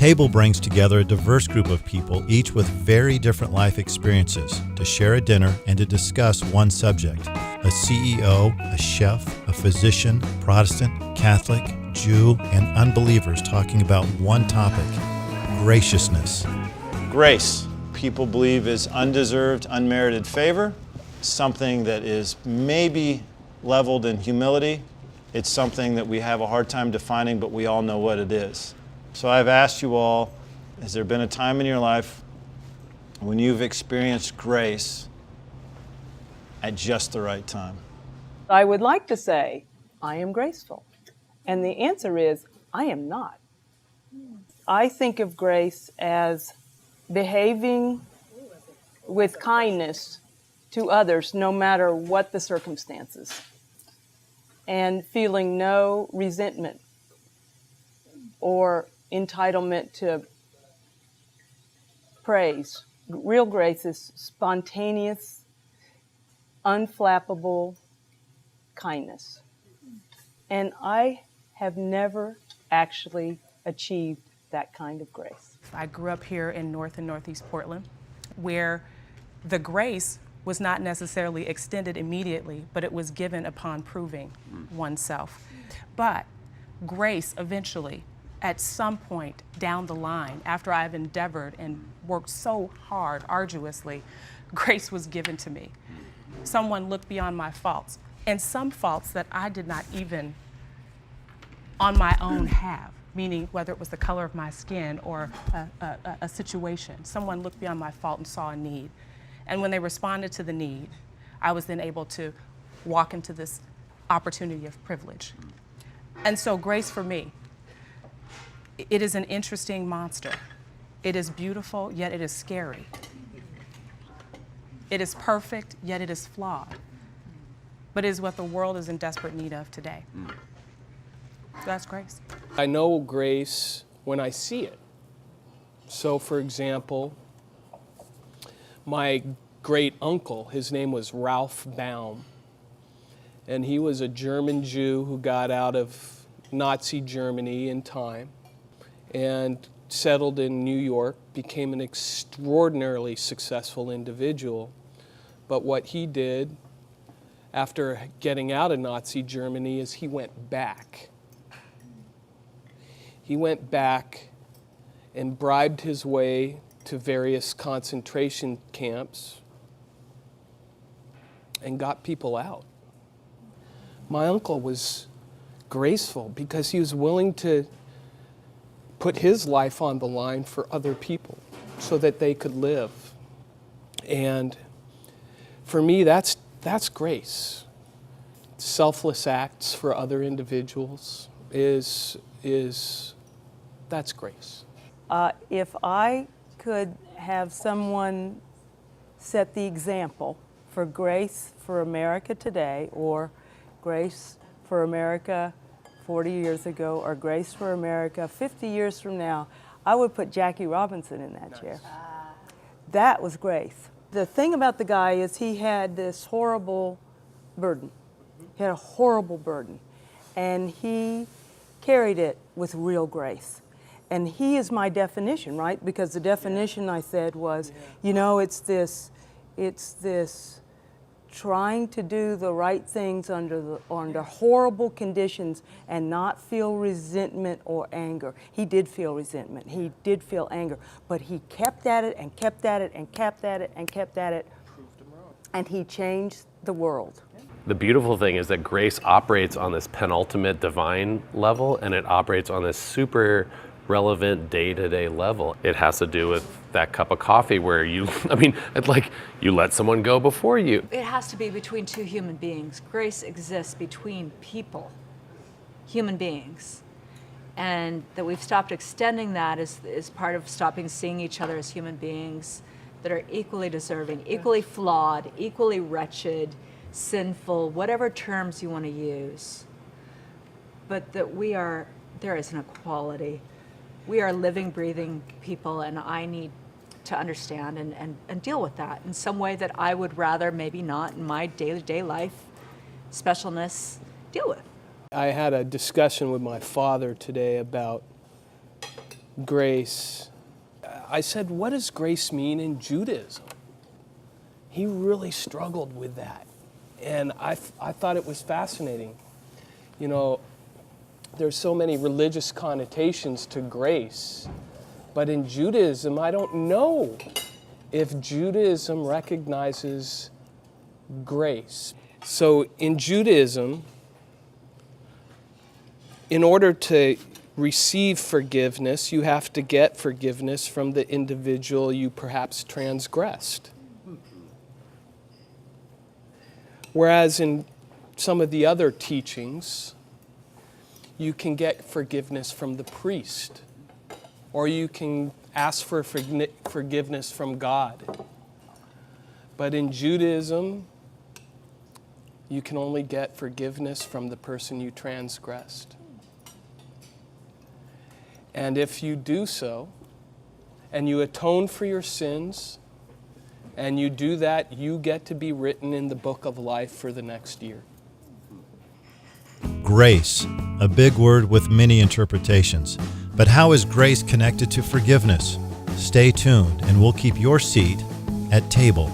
table brings together a diverse group of people, each with very different life experiences, to share a dinner and to discuss one subject. A CEO, a chef, a physician, Protestant, Catholic, Jew, and unbelievers talking about one topic: graciousness. Grace, people believe, is undeserved, unmerited favor, something that is maybe leveled in humility. It's something that we have a hard time defining, but we all know what it is. So I've asked you all, has there been a time in your life when you've experienced grace at just the right time? I would like to say, I am graceful. And the answer is, I am not. I think of grace as behaving with kindness to others, no matter what the circumstances, and feeling no resentment or entitlement to praise. Real grace is spontaneous, unflappable kindness. And I have never actually achieved that kind of grace. I grew up here in North and Northeast Portland, where the grace was not necessarily extended immediately, but it was given upon proving oneself. But grace eventually, at some point down the line, after I've endeavored and worked so hard, arduously, grace was given to me. Someone looked beyond my faults, and some faults that I did not even on my own have, meaning whether it was the color of my skin or a situation. Someone looked beyond my fault and saw a need. And when they responded to the need, I was then able to walk into this opportunity of privilege. And so grace for me, it is an interesting monster. It is beautiful, yet it is scary. It is perfect, yet it is flawed. But it is what the world is in desperate need of today. So that's grace. I know grace when I see it. So, for example, my great uncle, his name was Ralph Baum, and he was a German Jew who got out of Nazi Germany in time and settled in New York, became an extraordinarily successful individual. But what he did after getting out of Nazi Germany is he went back. He went back and bribed his way to various concentration camps and got people out. My uncle was graceful because he was willing to put his life on the line for other people so that they could live. And for me, that's grace. Selfless acts for other individuals that's grace. If I could have someone set the example for grace for America today, or grace for America 40 years ago, or grace for America 50 years from now, I would put Jackie Robinson in that chair. That was grace. The thing about the guy is he had this horrible burden. He had a horrible burden, and he carried it with real grace. And he is my definition, right? Because the definition I said was, you know, it's this trying to do the right things under horrible conditions and not feel resentment or anger. He did feel resentment, he did feel anger, but he kept at it and kept at it and kept at it and kept at it, and he changed the world. The beautiful thing is that grace operates on this penultimate divine level, and it operates on this super relevant day-to-day level. It has to do with that cup of coffee where you let someone go before you. It has to be between two human beings. Grace exists between people, human beings. And that we've stopped extending that is part of stopping seeing each other as human beings that are equally deserving, equally flawed, equally wretched, sinful, whatever terms you want to use. But that there is an equality. We are living, breathing people, and I need to understand and deal with that in some way that I would rather maybe not in my day-to-day life specialness deal with. I had a discussion with my father today about grace, I said, what does grace mean in Judaism? He really struggled with that. And I thought it was fascinating. You know, there's so many religious connotations to grace, but in Judaism, I don't know if Judaism recognizes grace. So in Judaism, in order to receive forgiveness, you have to get forgiveness from the individual you perhaps transgressed. Whereas in some of the other teachings, you can get forgiveness from the priest, or you can ask for forgiveness from God. But in Judaism, you can only get forgiveness from the person you transgressed. And if you do so, and you atone for your sins, and you do that, you get to be written in the book of life for the next year. Grace, a big word with many interpretations. But how is grace connected to forgiveness? Stay tuned, and we'll keep your seat at table